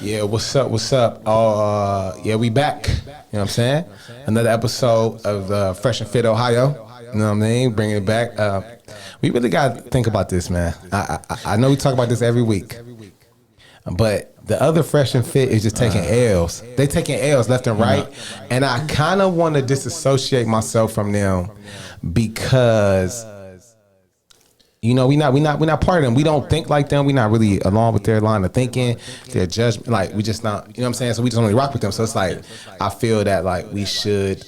Yeah, what's up? What's up? Yeah, we back. You know what I'm saying? Another episode of Fresh and Fit Ohio. You know what I mean? Bringing it back. We really got to think about this, man. I know we talk about this every week, but the other Fresh and Fit is just taking L's. They taking L's left and right, and I kind of want to disassociate myself from them because. You know, we not part of them. We don't think like them. We not really along with their line of thinking, their judgment. Like we just not, you know what I'm saying? So we just only rock with them. So it's like I feel that like we should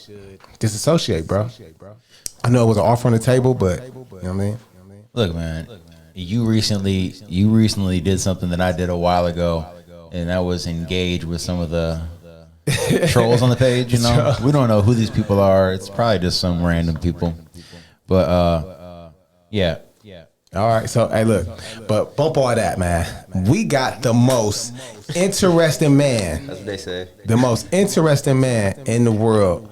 disassociate, bro. I know it was an offer on the table, but you know what I mean? Look, man, you recently did something that I did a while ago, and that was engage with some of the trolls on the page. You know, we don't know who these people are. It's probably just some random people, but yeah. All right, so hey, look, but bump all that, man. We got the most interesting man. That's what they say. The most interesting man in the world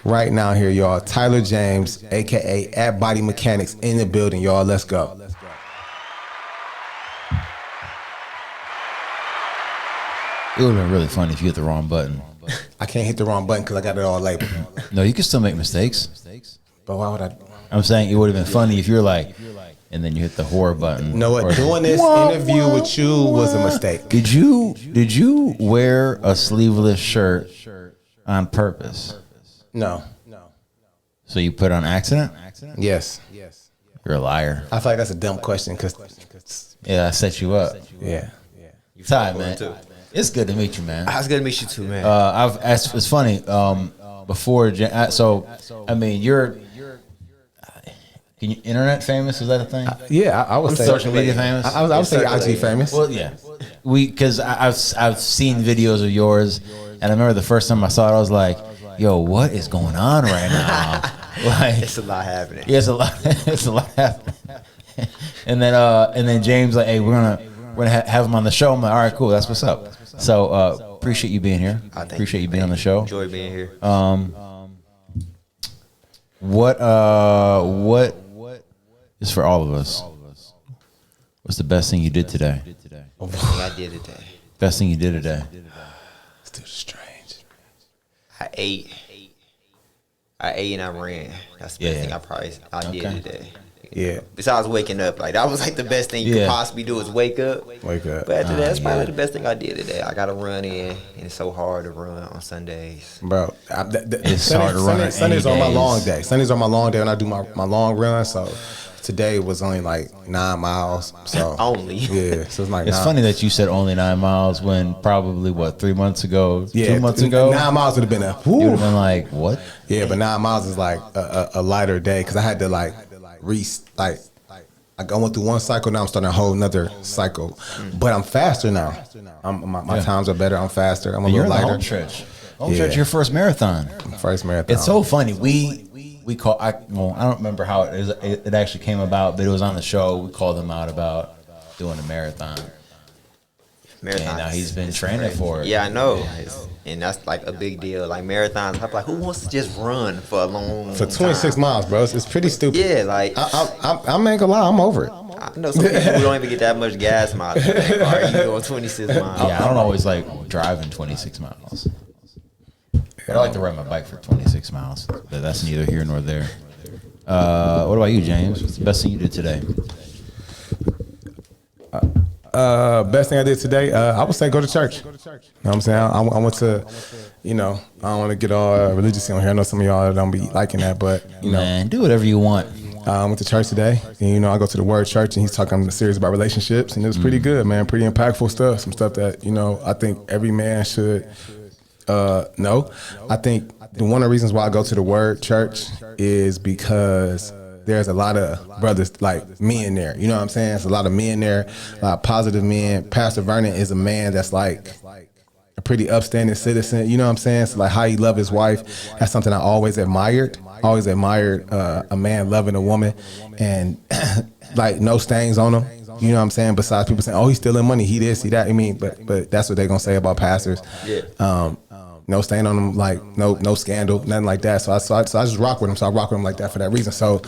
right now here, y'all. Tyler James, aka at Body Mechanics, in the building, y'all. Let's go. It would have been really funny if you hit the wrong button. I can't hit the wrong button because I got it all labeled. No, you can still make mistakes. But why would I? I'm saying it would have been funny if you're like, and then you hit the horror button. You know what? Doing this interview with you was a mistake. Did you wear a sleeveless shirt on purpose? No. So you put it on accident? Yes. You're a liar. I feel like that's a dumb question because. Yeah, I set you up. Yeah. Ty, man. It's good to meet you, man. It's good to meet you too, man. It's funny. Before, so I mean, you're internet famous? Is that a thing? Yeah, I would say social media famous. I would say IG famous. Well, yeah, because I've seen videos of yours, and I remember the first time I saw it, I was like, "Yo, what is going on right now?" Like, it's a lot happening. Yeah, it's a lot happening. and then James like, "Hey, we're gonna have him on the show." I'm like, "All right, cool, that's what's up." So appreciate you being here. Appreciate you being on the show. Enjoy being here. What is for all of us? What's the best thing you did today? Best thing I did today. Best thing you did today. Still strange. I ate and I ran. That's the best thing I did today. Yeah. Besides waking up, like that was like the best thing you could possibly do is wake up. Wake up. But after that, that's probably the best thing I did today. I got to run in, and it's so hard to run on Sundays. Bro, it's hard to run. Sundays are my long day. Sundays are my long day when I do my long run. So today was only like 9 miles. So only. Yeah. So it's like it's funny that you said only 9 miles when probably 3 months ago, 2 months ago, 9 miles would have been you would have been like, what? Yeah, but 9 miles is like a lighter day because I had to I went through one cycle. Now I'm starting a whole nother cycle, but I'm faster now. My times are better. I'm faster. I'm a little lighter. Home stretch. Your first marathon. First marathon. It's so funny. We call. I don't remember how it actually came about, but it was on the show. We called him out about doing a marathon. And now he's been training for it. Yeah, I know. And that's like a big deal. Like marathons, I'm like, who wants to just run for a long for 26 miles, bro? It's pretty stupid. Yeah, like I'm ain't gonna lie, I'm over it. I know some people who don't even get that much gas miles. Like, all right, you going 26 miles? Yeah, I don't always like driving 26 miles. But I like to ride my bike for 26 miles. But that's neither here nor there. What about you, James? What's the best thing you did today? Best thing I did today, I would say go to church. You know what I'm saying? I went to, I don't want to get all religious on here. I know some of y'all don't be liking that, but, Man, do whatever you want. I went to church today, and, I go to the Word Church, and he's talking serious about relationships, and it was pretty good, man. Pretty impactful stuff. Some stuff that, I think every man should know. I think one of the reasons why I go to the Word Church is because there's a lot of brothers like men there. You know what I'm saying? There's a lot of men there, a lot of positive men. Pastor Vernon is a man that's like a pretty upstanding citizen. You know what I'm saying? So like how he love his wife, that's something I always admired. Always admired a man loving a woman and like no stains on him. You know what I'm saying? Besides people saying, oh, he's stealing money, he this, he that. I mean, but that's what they're gonna say about pastors. Yeah. No stain on them, like no scandal, nothing like that. So I just rock with him. So I rock with him like that for that reason. So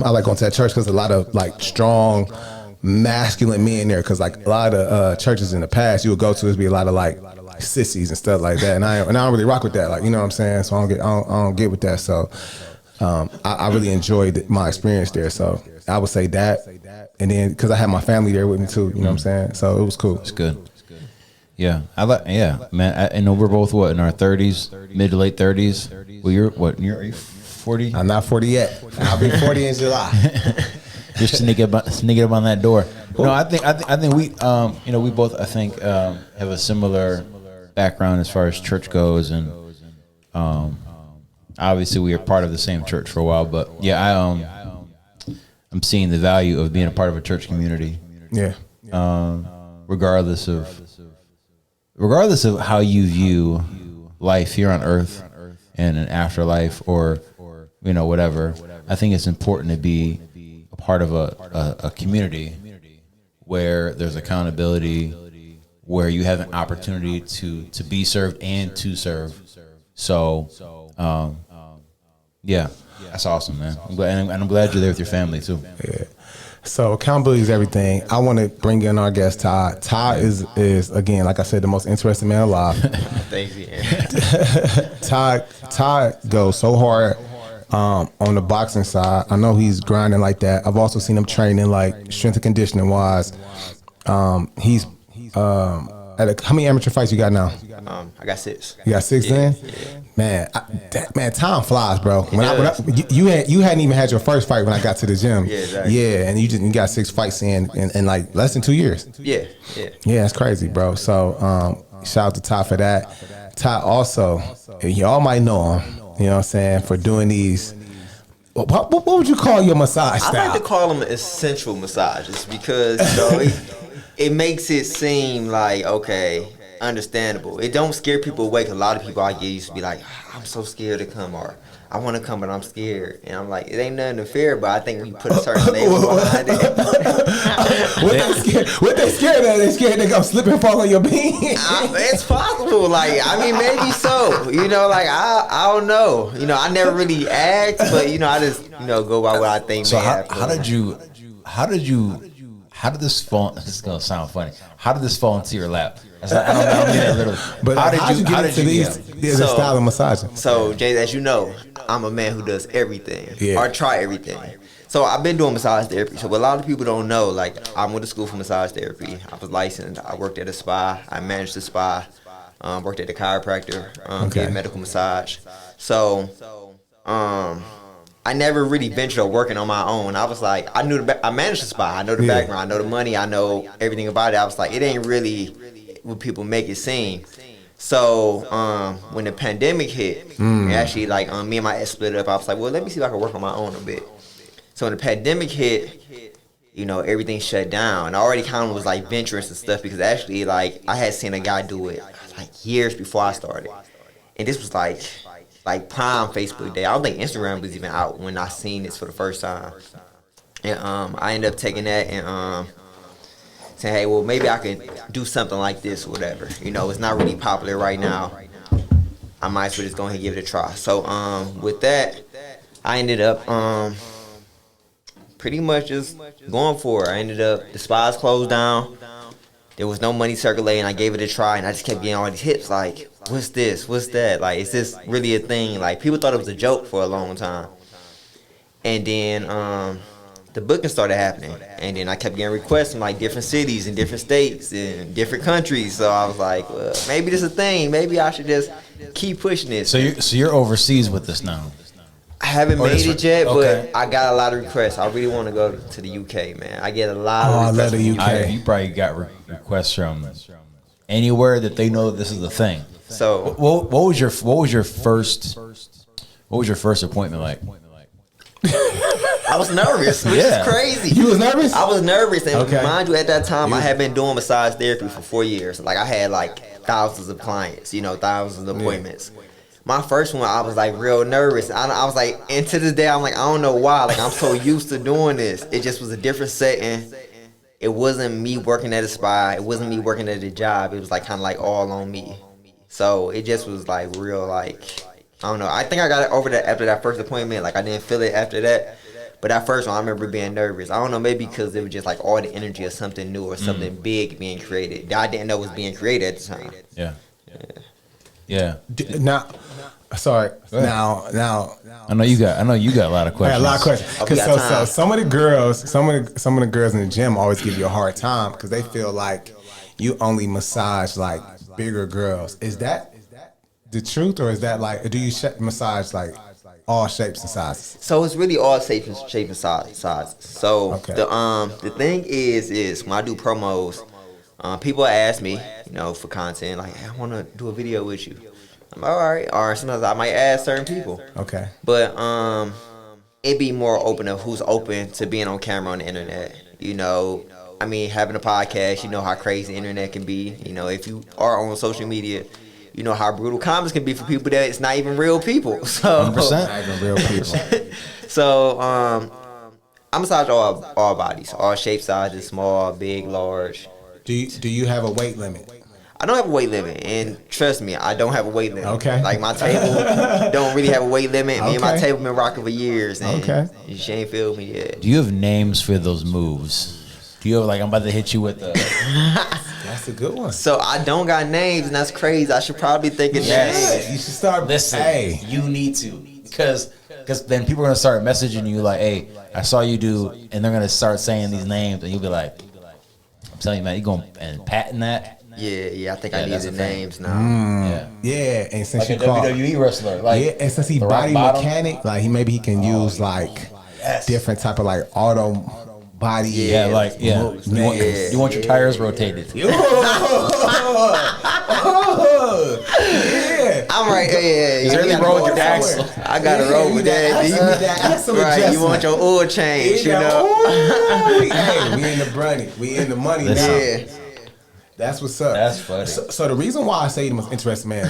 I like going to that church because a lot of like strong masculine men there, because like a lot of churches in the past you would go to, is be a lot of like sissies and stuff like that, and I don't really rock with that, like, you know what I'm saying. So I don't get with that. So I really enjoyed my experience there. So I would say that, and then because I had my family there with me too, you know what I'm saying. So it was cool. It's good. Yeah, man. I know we're both in our 30s, mid to late 30s. Well, you're 40? I'm not 40 yet. I'll be 40 in July. Just sneak up on that door. No, I think we, we both, I think, have a similar background as far as church goes, and obviously we are part of the same church for a while. But yeah, I'm seeing the value of being a part of a church community. Yeah. Regardless of how you view life here on earth and an afterlife, or whatever, I think it's important to be a part of a community where there's accountability, where you have an opportunity to be served and to serve. So yeah, that's awesome, man. I'm glad you're there with your family too. Yeah. So accountability is everything. I want to bring in our guest, Todd. Todd is again, like I said, the most interesting man alive. Thank you. Todd goes so hard on the boxing side. I know he's grinding like that. I've also seen him training like strength and conditioning wise. He's how many amateur fights you got now? I got 6. You got 6 then? Yeah. Man, time flies, bro. You hadn't even had your first fight when I got to the gym. Yeah, exactly. Yeah, and you got 6 fights in like less than 2 years. Yeah. Yeah, it's crazy, bro. So shout out to Todd for that. Todd also, y'all might know him, you know what I'm saying, for doing these. What would you call your massage style? I like to call them essential massages because it makes it seem like, okay, understandable. It don't scare people away, 'cause a lot of people I get used to be like, I'm so scared to come, or I want to come but I'm scared, and I'm like, it ain't nothing to fear, but I think we put a certain label behind it. What they scared of? They scared they gonna slip and fall on your bean. It's possible, like, I mean, maybe so, like, I don't know, I never really asked, but I just go by what I think. So how did this fall? This is gonna sound funny. How did this fall into your lap? I don't mean that literally. But how did you get into these style of massaging? So, Jay, as you know, I'm a man who does everything, or try everything. So I've been doing massage therapy. So what a lot of people don't know, like, I went to school for massage therapy. I was licensed. I worked at a spa. I managed the spa. Worked at the chiropractor. Did medical massage. So, I never really ventured on working on my own. I was like, I managed the spa. I know the background. I know the money. I know everything about it. I was like, it ain't really what people make it seem. So when the pandemic hit, actually, like, me and my ex split up. I was like, well, let me see if I can work on my own a bit. So when the pandemic hit, everything shut down. I already kind of was like venturing some stuff, because actually, like, I had seen a guy do it like years before I started, and this was like prime Facebook day. I don't think Instagram was even out when I seen this for the first time. And I ended up taking that and saying, hey, well, maybe I could do something like this or whatever. It's not really popular right now. I might as well just go ahead and give it a try. So with that, I ended up pretty much just going for it. I ended up, the spas closed down. There was no money circulating. I gave it a try, and I just kept getting all these hits like, what's this? What's that? Like, is this really a thing? Like, people thought it was a joke for a long time. And then the booking started happening. And then I kept getting requests from, like, different cities and different states and different countries. So I was like, well, maybe this is a thing. Maybe I should just keep pushing this. So you're overseas with this now? I haven't made it yet, but I got a lot of requests. I really want to go to the UK, man. I get a lot of requests. I love the UK. You probably got requests from anywhere that they know this is a thing. So what was your first appointment like? I was nervous, which is crazy. You was nervous? I was nervous, and mind you, at that time, I had been doing massage therapy for 4 years. Like, I had like thousands of clients, thousands of appointments. My first one, I was like real nervous. I was like, and to this day, I'm like, I don't know why. Like, I'm so used to doing this. It just was a different setting. It wasn't me working at a spa. It wasn't me working at a job. It was like kind of like all on me. So it just was like real, like, I don't know. I think I got it over that after that first appointment. Like, I didn't feel it after that. But that first one, I remember being nervous. I don't know, maybe because it was just like all the energy of something new or something big being created that I didn't know was being created at the time. Yeah. Now, sorry. Now, I know you got a lot of I questions. got a lot of questions. we got So time. some of the girls in the gym always give you a hard time because they feel like you only massage like bigger girls. Is that the truth, or is that like, do you massage like all shapes and sizes? So it's really all shape and sizes. So Okay. the thing is when I do promos, people ask me, for content, like, hey, I want to do a video with you. I'm all right. Or sometimes I might ask certain people. Okay. But it be more open of who's open to being on camera on the internet. Having a podcast, you know how crazy the internet can be. If you are on social media, you know how brutal comments can be for people that it's not even real people. So 100%. Not even real people. So I massage all bodies, all shapes, sizes, small, big, large. Do you have a weight limit? I don't have a weight limit, and trust me, I don't have a weight limit. Okay. Like my table don't really have a weight limit. Me and my Okay. table been rocking for years, and Okay. she ain't feel me yet. Do you have names for those moves? Do you have like, I'm about to hit you with the... That's a good one. So I don't got names, and that's crazy. I should probably think of Yes. names. You should start. Listen, Hey, you need to, because then people are gonna start messaging you like, "Hey, I saw you do," and they're gonna start saying these names, and you'll be like, "I'm telling you, man, you going and patent that." Yeah, I think Yeah, I need that's the a thing. names now. Yeah, yeah, and since like a you call, WWE wrestler, like yeah, and since he the rock body bottom. mechanic, like he can use like Yes. different type of like auto body. Yeah, like yeah. moves, You want, man. you want your tires rotated. Yeah. I'm right. Yeah, Is there you anything gotta wrong with go your somewhere. axle? I gotta Yeah, roll you with need that. that axle- that axle Right, you adjustment. want your oil change, you know. Hey, we in the money. We in the money Listen. now. Yeah. That's what's up. That's funny. So the reason why I say the most interesting man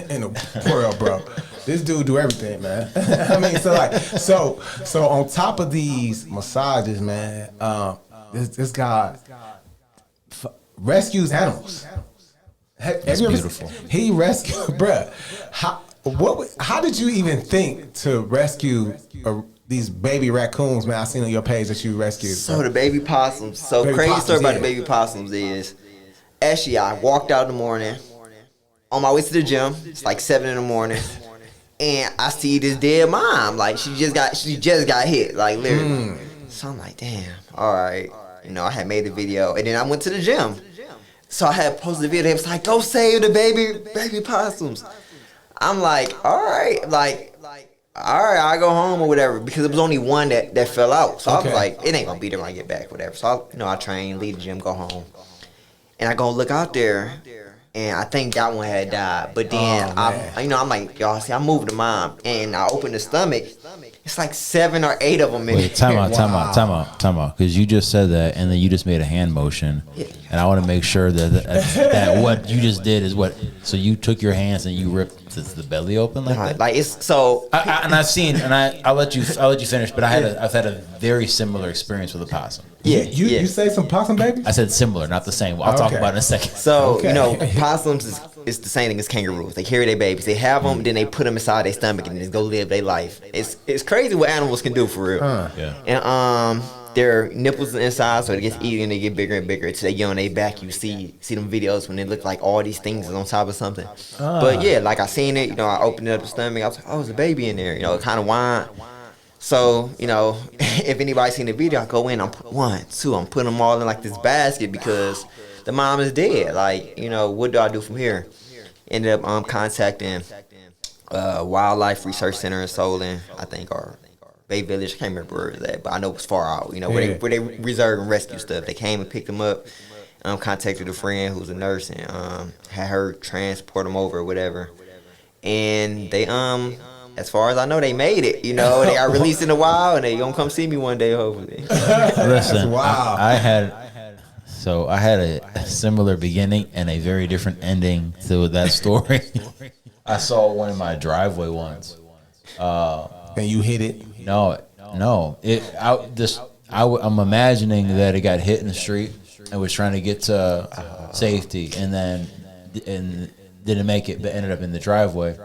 in the world, bro, this dude do everything, man. I mean, so on top of these massages, man, this guy rescues animals. That's beautiful. He rescued, bruh. How did you even think to rescue these baby raccoons, man? I seen on your page that you rescued. So the baby possums. So Baby crazy possums, story about yeah. the baby possums is, actually I walked out in the morning on my way to the gym. It's like 7 in the morning, and I see this dead mom. Like she just got hit, like literally. So I'm like, damn. All right. I had made a video, and then I went to the gym. So I had posted a video. It was like, go save the baby possums. I'm like, all right, I go home or whatever, because it was only one that fell out. So I Okay. was like, it ain't gonna be there when I get back, whatever. So I train, leave the gym, go home, and I go look out there, and I think that one had died. But then I'm like, y'all see, I moved the mom, and I opened the stomach. It's like 7 or 8 of them in Wait, there. time out. Because you just said that, and then you just made a hand motion, and I want to make sure that what you just did is what. So you took your hands and you ripped the belly open like that. Like it's so. I'll let you finish. But I've had a very similar experience with a possum. Yeah, You say some possum baby? I said similar, not the same. I'll talk Okay. about it in a second. So, Okay. possums is the same thing as kangaroos. They carry their babies. They have them, then they put them inside their stomach and just go live their life. It's crazy what animals can do for real. Yeah. And their nipples are inside, so it gets eaten and they get bigger and bigger. Until they get on their back, you see them videos when they look like all these things is on top of something. But yeah, like I seen it, I opened up the stomach. I was like, oh, there's a baby in there. It kind of whined. So, if anybody's seen the video, I go in, I'm put 1, 2, I'm putting them all in like this basket because the mom is dead. Like, what do I do from here? Ended up contacting Wildlife Research Center in Solon, I think, or Bay Village. I can't remember where it was at, but I know it was far out. Where they reserve and rescue stuff. They came and picked them up. Contacted a friend who's a nurse and had her transport them over or whatever. And they as far as I know, they made it. They got released in the wild, and they gonna come see me one day, hopefully. Listen, Wow. I had a similar beginning and a very different ending to that story. I saw one in my driveway once. And you hit it. No. I'm imagining that it got hit in the street and was trying to get to safety, and didn't make it, but ended up in the driveway.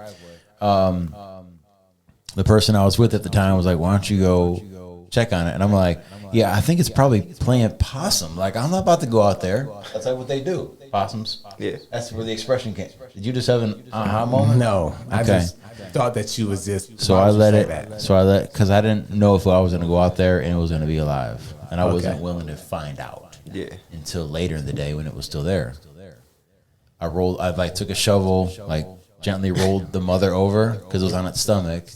The person I was with at the time was like, "Why don't you go check on it. And I'm like, yeah, I think it's probably playing possum. Like, I'm not about to go out there. That's like what they do. Possums. Yeah. That's where the expression came. Did you just have an aha moment? No, I Okay. just thought that you was just. So why I would you let say it. that? So I let because I didn't know if I was going to go out there and it was going to be alive, and I Okay. wasn't willing to find out. Yeah. Until later in the day when it was still there. I like took a shovel, like gently rolled the mother over because it was on its stomach,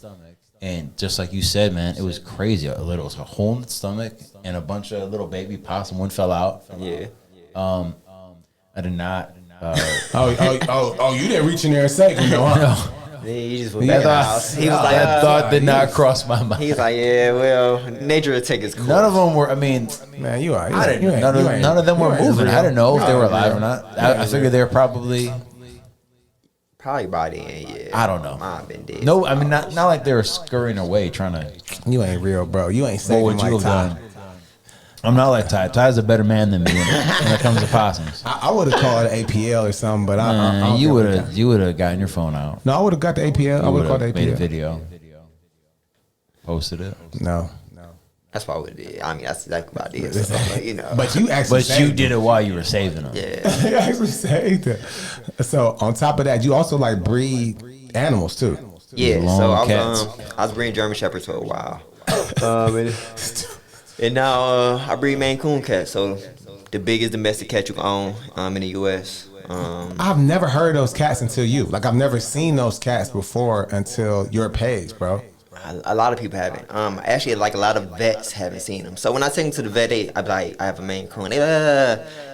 and just like you said, man, it was crazy. It was a hole in its stomach and a bunch of little baby possum. One fell out. Yeah. I did not. You didn't reach in there and save him, no, huh? He just went back in the house. He was like, that thought did not cross my mind. he was like, yeah, well, nature will take its course. None of them were. I mean, Man, you are. I didn't. None of them were moving. I didn't know if they were alive or not. I figured they were probably. Probably by then, yeah. I don't know. Mine been dead. No, I mean not like they were scurrying away trying to. You ain't real, bro. You ain't What saving would you like have Ty. done? I'm not like Ty. Ty's a better man than me when it comes to possums. I would have called APL or something, but I don't You care about would have gotten your phone out. that. No, I would have got the APL. I You would have called the made a APL. video, posted it. No. That's what I would did. I mean, that's exactly what I did. So, you know. But you actually But you saved did it while you were saving them. Yeah. You actually saved it. So on top of that, you also like breed animals too. Yeah. Long So cats. I was breeding German Shepherds for a while. And now I breed Maine Coon cats. So the biggest domestic cat you can own in the U.S. I've never heard those cats until you. Like I've never seen those cats before until your page, bro. A lot of people haven't. Actually, like a lot of vets haven't seen them. So when I take them to the vet, I be like, I have a Maine Coon. They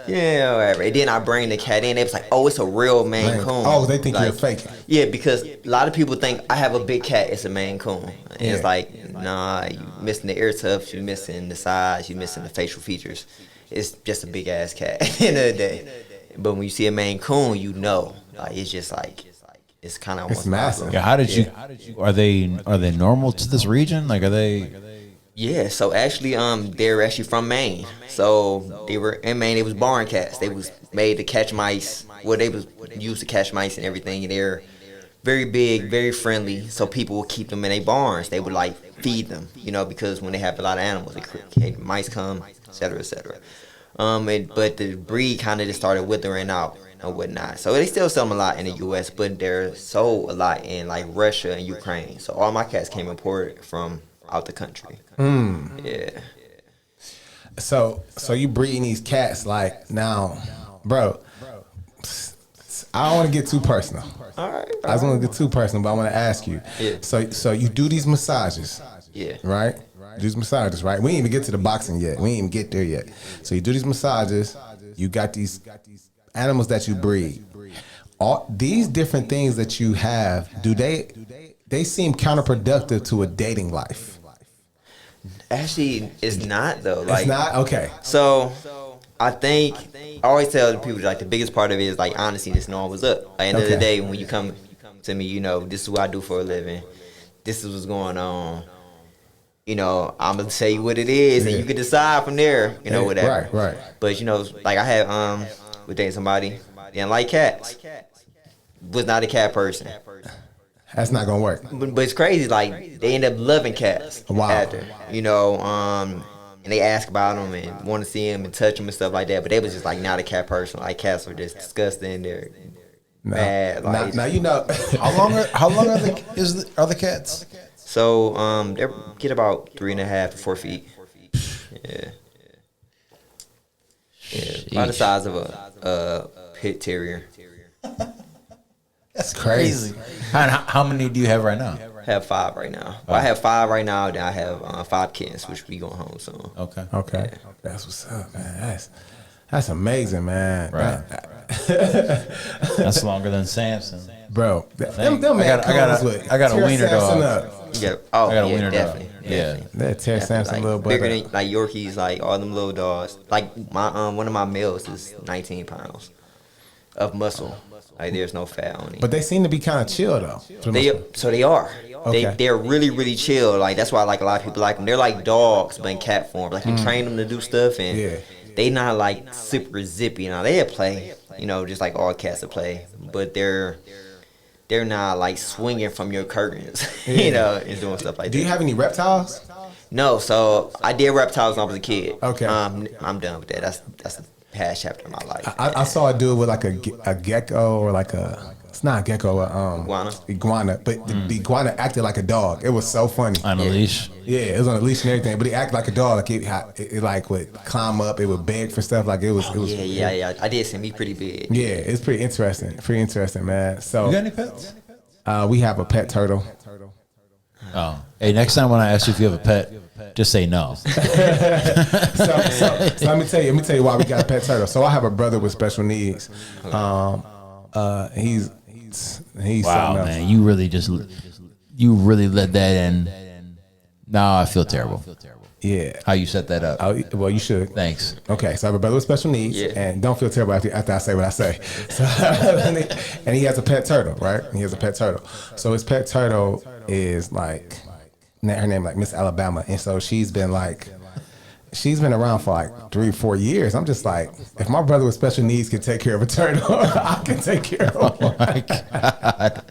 yeah, whatever. And then I bring the cat in. They was like, oh, it's a real Maine Coon. Oh, they think like, you're faking. Yeah, because a lot of people think I have a big cat. It's a Maine Coon. And Yeah. it's like, nah, you missing the ear tufts, you missing the size, you missing the facial features. It's just a big ass cat at the end of the day. But when you see a Maine Coon, you know, like it's just like it's kind of almost It's massive. Yeah. How did you? Are they normal to this region? Like, are they? Yeah, so actually, they're actually from Maine. So they were in Maine. They was barn cats. They was made to catch mice. Well, they was used to catch mice and everything. And they're very big, very friendly. So people would keep them in their barns. They would like feed them, you know, because when they have a lot of animals, mice come, et cetera, et cetera. But the breed kind of just started withering out and whatnot. So they still sell them a lot in the U.S., but they're sold a lot in like Russia and Ukraine. So all my cats came imported from out the country. Yeah. So you breeding these cats like now, bro. I don't want to get too personal. All right. I just want to get too personal, but I want to ask you. Yeah. So you do these massages, Yeah. right? Do these massages, right? We ain't even get to the boxing yet. We ain't even get there yet. So you do these massages. You got these animals that you breed. All these different things that you have, do they seem counterproductive to a dating life? Actually, it's not though. Like, It's not? Okay. So I think I always tell the people like the biggest part of it is like honesty, just knowing what's up. At the end of the Okay. day, when you come to me, you know, this is what I do for a living. This is what's going on. You know, I'm gonna tell you what it is, and you can decide from there. You know, whatever. Right. But you know, like I had was dating somebody, didn't like cats. Was not a cat person. That's not gonna work. But it's crazy. Like they end up loving cats. Wow. After, you know, and they ask about them and want to see them and touch them and stuff like that. But they was just like not a cat person. Like cats are just disgusting. They're bad. Like, Now you know. How long are the cats? so they get about 3.5 to 4 feet. Yeah. Yeah. About the size of a pit terrier. That's crazy. How many do you have right now? I have 5 right now. Well, I have 5 right now. Then I have 5 kittens, which we going home soon. Okay. Okay. That's what's up, man. That's amazing, man. Right. That's longer than Samson. Bro, them I man got a wiener dog. Yeah. Oh, I got a yeah, wiener definitely. dog. Yeah. That Terry Sampson Like, little brother. bigger than like Yorkies, like all them little dogs. Like my one of my males is 19 pounds of muscle. Like there's no fat on him. But they seem to be kind of chill though. for the most part. So they are. Okay. They're really, really chill. Like that's why like a lot of people like them. They're like dogs, but in cat form. Like you train them to do stuff, and Yeah. they not like super zippy. Now they play, you know, just like all cats that play, but they're not like swinging from your curtains, you know, and doing stuff like that. Do you have any reptiles? No, so I did reptiles when I was a kid. Okay. I'm done with that. That's the past chapter of my life. I saw a dude with like a gecko or like it's not a gecko, iguana, but the iguana acted like a dog. It was so funny. On a leash. Yeah, it was on a leash and everything, but he acted like a dog. Like it like would climb up, it would beg for stuff. Like it was. Yeah. I did see me pretty big. Yeah, it's pretty interesting, man. So You got any pets? We have a pet turtle. Oh, hey, next time when I ask you if you have a pet, just say no. So let me tell you why we got a pet turtle. So I have a brother with special needs. He's Wow, man, you really let that in. Now I feel terrible. Yeah. How you set that up? Well, you should. Thanks. Okay, so I have a brother with special needs, and don't feel terrible after I say what I say. So, and he has a pet turtle, right? He has a pet turtle. So his pet turtle is like, her name like Miss Alabama, and so she's been around for like 3 or 4 years. I'm just like, if my brother with special needs can take care of a turtle, I can take care of one. Oh my God.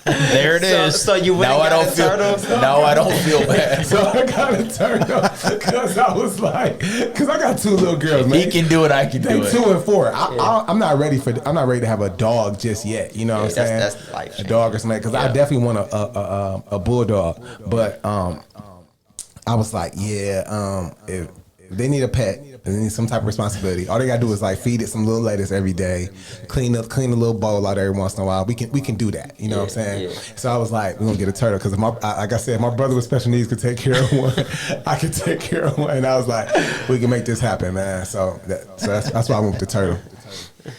There it is. So you now I don't feel. Now I don't feel bad. So I got a turtle because I was like, because I got 2 little girls, man. He can do it. I can do it. 2 and 4. I'm not ready to have a dog just yet. You know what I'm saying? That's life. A dog or something. Because I definitely want a bulldog. But I was like, if they need a pet, they need some type of responsibility. All they gotta do is like feed it some little lettuce every day, clean a little bowl out every once in a while. We can do that. You know what I'm saying? Yeah. So I was like, we're gonna get a turtle because like I said, my brother with special needs could take care of one. I could take care of one, and I was like, we can make this happen, man. So that's why I went with the turtle.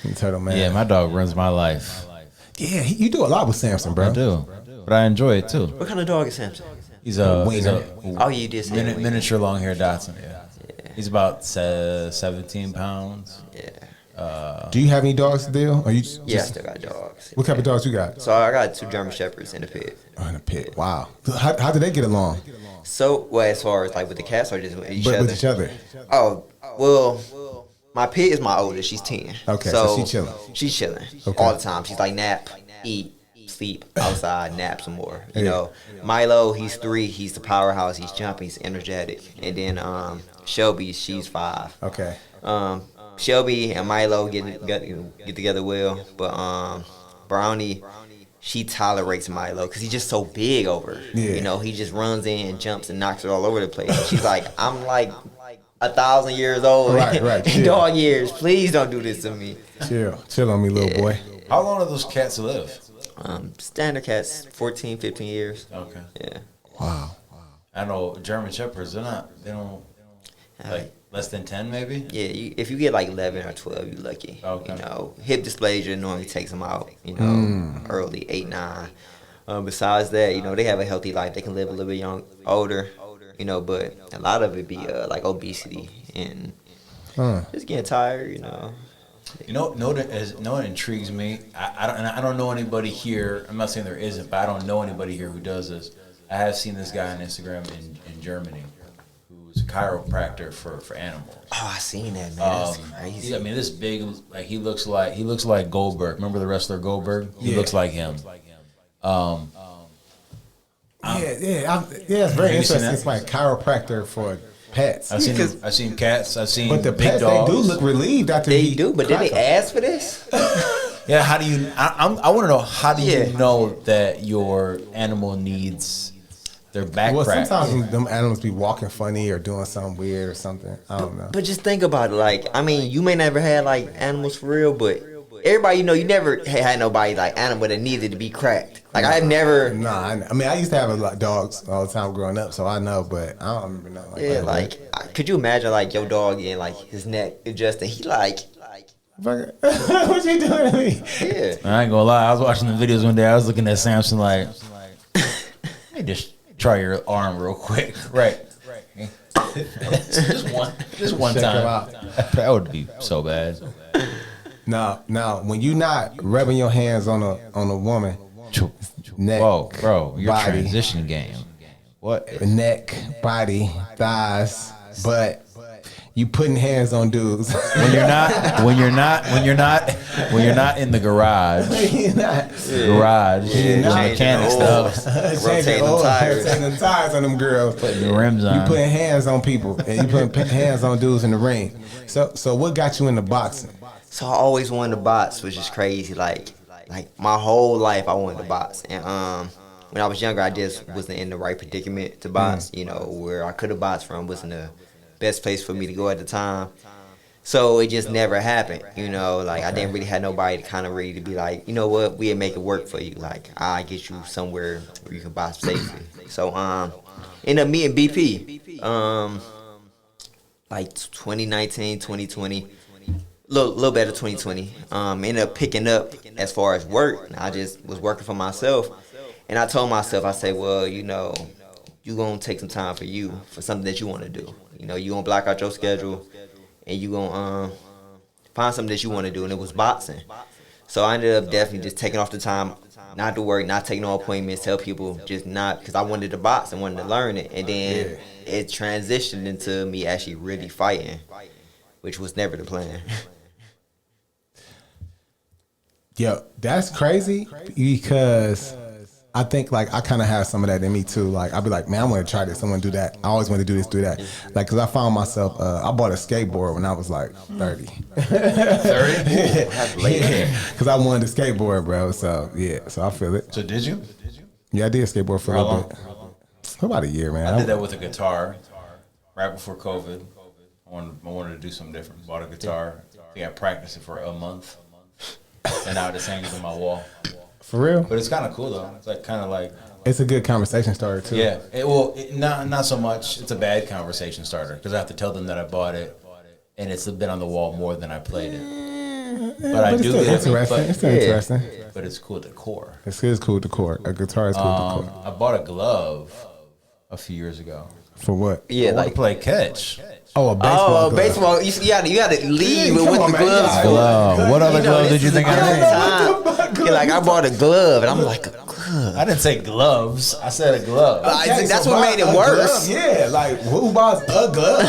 The turtle, man. Yeah, my dog runs my life. Yeah, you do a lot with Samson, bro. I do, but I enjoy it too. What kind of dog is Samson? He's a you did say miniature long hair Dachshund. Yeah. He's about 17 pounds. Yeah. Do you have any dogs still? Or you I still got dogs. What type of dogs you got? So I got 2 German Shepherds in a pit. Oh, in a pit. Wow. How did they get along? So, well, as far as like with the cats or just with each other? With each other. Oh, well, my pit is my oldest. She's 10. Okay, so she's chilling. She's chilling Okay. all the time. She's like nap, eat, sleep, outside, nap some more. You know, Milo, he's 3. He's the powerhouse. He's jumping. He's energetic. And then Shelby, she's 5. Okay. Shelby and Milo get together well, but Brownie, she tolerates Milo because he's just so big over her. Yeah. You know, he just runs in, jumps, and knocks her all over the place. She's like, I'm like 1,000 years old. Right. In dog years. Please don't do this to me. Chill on me, little boy. How long do those cats live? Standard cats, 14, 15 years. Okay. Yeah. Wow. I know German Shepherds. They don't like less than 10 maybe. Yeah, if you get like 11 or 12, you're lucky. Okay. You know, hip dysplasia normally takes them out. You know, early 8, 9. Besides that, you know, they have a healthy life. They can live a little bit older. You know, but a lot of it be like obesity and just getting tired. You know. You know what intrigues me? I don't know anybody here. I'm not saying there isn't, but I don't know anybody here who does this. I have seen this guy on Instagram in Germany who's a chiropractor for animals. Oh, I seen that, man. That's crazy. I mean, this big, like he looks like Goldberg. Remember the wrestler Goldberg? He looks like him. It's very interesting. It's like chiropractor for pets. I've seen cats. I've seen but the big pets, dogs. they do look relieved after They do, but did they ask for this? Yeah, how do you? I want to know, how do you know that your animal needs their back practice? Sometimes them animals be walking funny or doing something weird or something. I don't know. But just think about it. Like, I mean, you may never had like animals for real, but everybody, you know, you never had nobody like animal that needed to be cracked. Like, I never. Nah, I mean, I used to have a lot of dogs all the time growing up, so I know, but I don't remember nothing like that. Yeah, like, could you imagine like your dog getting like his neck adjusted? He like. What you doing to me? Yeah. I ain't gonna lie. I was watching the videos one day. I was looking at Samson like, hey, just try your arm real quick. Right. just one Check time. him out. That would be so bad. Now, when you not rubbing your hands on a woman, neck, whoa, bro, your body, transition game. What? Neck, body, thighs, butt. You putting hands on dudes. When you're not in the garage. Mechanic stuff. Rotating the tires on them girls. Putting the rims on. You putting hands on people, and you putting hands on dudes in the ring. So what got you into boxing? So I always wanted to box, which is crazy. Like my whole life I wanted to box, and when I was younger, I just wasn't in the right predicament to box. You know, where I could have boxed from wasn't the best place for me to go at the time. So it just never happened. You know, like I didn't really have nobody to kind of ready to be like, you know what, we'll make it work for you. Like I get you somewhere where you can box safely. So ended up meeting BP. Like 2019, 2020. Little better 2020. Ended up picking up as far as work. I just was working for myself. And I told myself, I said, well, you know, you going to take some time for you, for something that you want to do. You know, you going to block out your schedule and you going to find something that you want to do. And it was boxing. So I ended up definitely just taking off the time, not to work, not taking no appointments, tell people just not, because I wanted to box and wanted to learn it. And then it transitioned into me actually really fighting, which was never the plan. Yo, that's crazy because I think like I kind of have some of that in me too. Like I'll be like, man, I want to try this. I want to do that. I always want to do this, do that. Like, cause I found myself. I bought a skateboard when I was like 30. 30? Yeah, cause I wanted a skateboard, bro. So yeah, so I feel it. So did you? Yeah, I did skateboard for a little bit. For about a year, man. I did that with a guitar right before COVID. I wanted to do something different. Bought a guitar. I practiced it for a month. And now it just hangs on my wall. For real? But it's kind of cool though. It's like kind of like it's a good conversation starter too. Yeah. Not so much. It's a bad conversation starter because I have to tell them that I bought it, and it's been on the wall more than I played it. But I do get interesting. It's still interesting. But it's cool decor. It is cool decor. A guitar is cool decor. I bought a glove a few years ago. For what? Yeah, I want to play catch. Oh, a baseball glove. Baseball. You gotta leave with the gloves. Glove. What other glove did you think I meant? Yeah, like I bought a glove, and I'm like, a glove. I didn't say gloves. I said a glove. That's what made it worse. Yeah, like who buys a glove?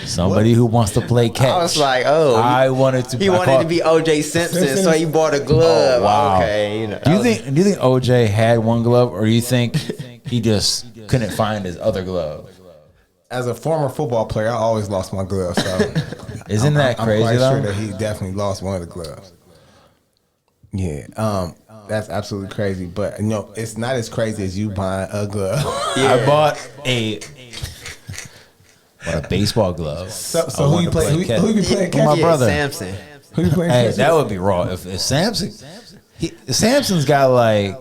Somebody who wants to play catch. I was like, oh, I wanted to. He wanted to be O.J. Simpson, so he bought a glove. Oh, wow. Okay, you know. Do you think O.J. had one glove, or do you think he just couldn't find his other glove? As a former football player, I always lost my glove. So isn't that crazy? I'm quite though? sure that he definitely lost one of the gloves. Yeah, that's absolutely crazy. But you know, it's not as crazy as you buying a glove. Yeah. I bought a baseball glove. So who you play? Who you playing catch? My brother Samson. Who you playing? Hey, that would be raw. If Samson's got like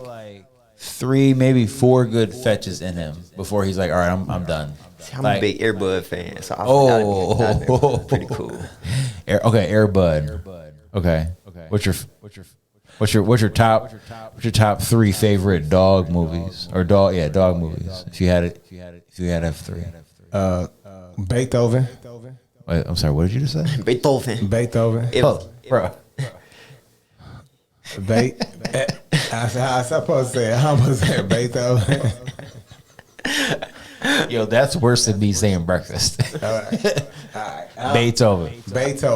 3, maybe 4 good fetches in him before he's like, all right, I'm done. I'm a big Airbud fan, so I that'd be pretty cool. Airbud. Okay. What's your top 3 favorite dog movies or dog movies? If you had F3. Beethoven. Wait, I'm sorry. What did you just say? Beethoven. Bro. I supposed to say it. I'm supposed to say Beethoven. Yo, that's worse than me saying breakfast. All right. Beethoven.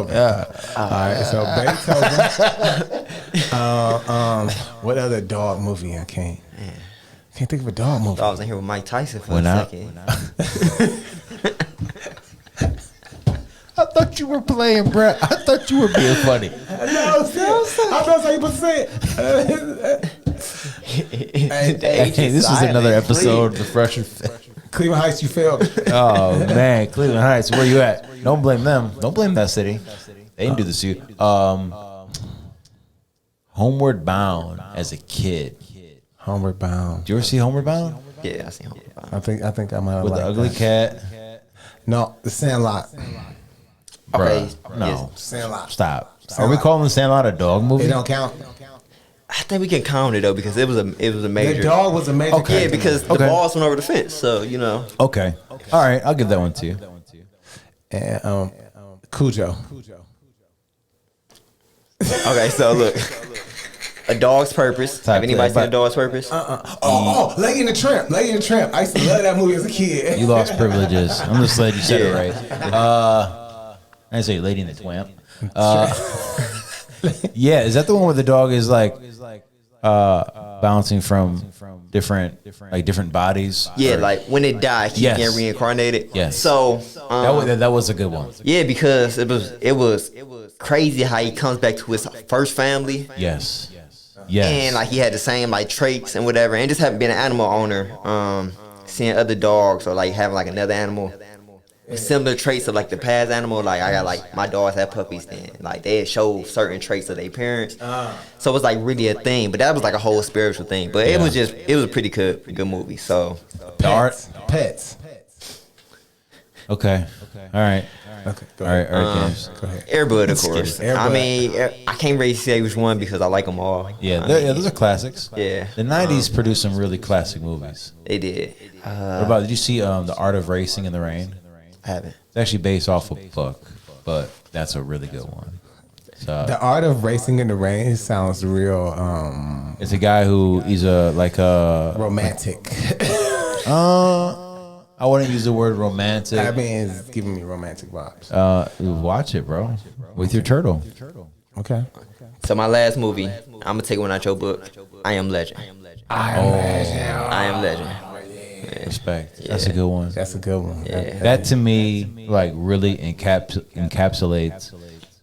Yeah. All right. So Beethoven. What other dog movie I can't think of a dog movie. I was in here with Mike Tyson for a second. I thought you were playing, bro. I thought you were being funny. No, I thought how you supposed to say it. Hey, this is another episode of the Fresh and Fit. Cleveland Heights, you failed. Oh man, Cleveland Heights, where you at? Don't blame them. Don't blame that city. They didn't do this to you. Homeward Bound as a kid. Homeward Bound. Did you ever see Homeward Bound? Yeah, I seen Homeward Bound. I think I might have With the ugly cat. No, The Sandlot. Okay, no. yes. Sandlot. Stop. Are we calling The Sandlot a dog movie? It don't count. I think we can count it though because it was a major. The dog was a major. Okay. Yeah, because the balls went over the fence, so you know. Okay. All right, I'll give that one to you. And Cujo. Okay, so look, A Dog's Purpose. Have anybody seen A Dog's Purpose? Lady and the Tramp. Lady and the Tramp. I used to love that movie as a kid. You lost privileges. I'm just glad you said it right. I didn't say Lady and the Twamp. Yeah, is that the one where the dog is like bouncing from different bodies? Yeah, like when it died, he getting reincarnated. Yes. So that was a good one. Yeah, because it was crazy how he comes back to his first family. Yes. Yes. And like he had the same like traits and whatever, and just having been an animal owner, seeing other dogs or like having like another animal with similar traits of like the past animal. Like I got like my dogs had puppies then, like they had showed certain traits of their parents, so it was like really a thing. But that was like a whole spiritual thing. But it was a pretty good movie. So Pets. Okay. All right. Okay. All right, James. Go ahead. Air Bud, of course. I mean, I can't really say which one because I like them all. Yeah, those are classics. Yeah. The 90s produced some really classic movies. They did. What about, did you see The Art of Racing in the Rain? I haven't. It's actually based off a book, but that's a really good one. So, The Art of Racing in the Rain sounds real. It's a guy who he's romantic. I wouldn't use the word romantic. I mean, it's giving me romantic vibes. Watch it, bro, with your turtle. Okay. So my last movie, I'm gonna take one out your book. I Am Legend. I Am Legend. Respect. That's a good one. That's a good one. Yeah. That to me, like, really encapsulates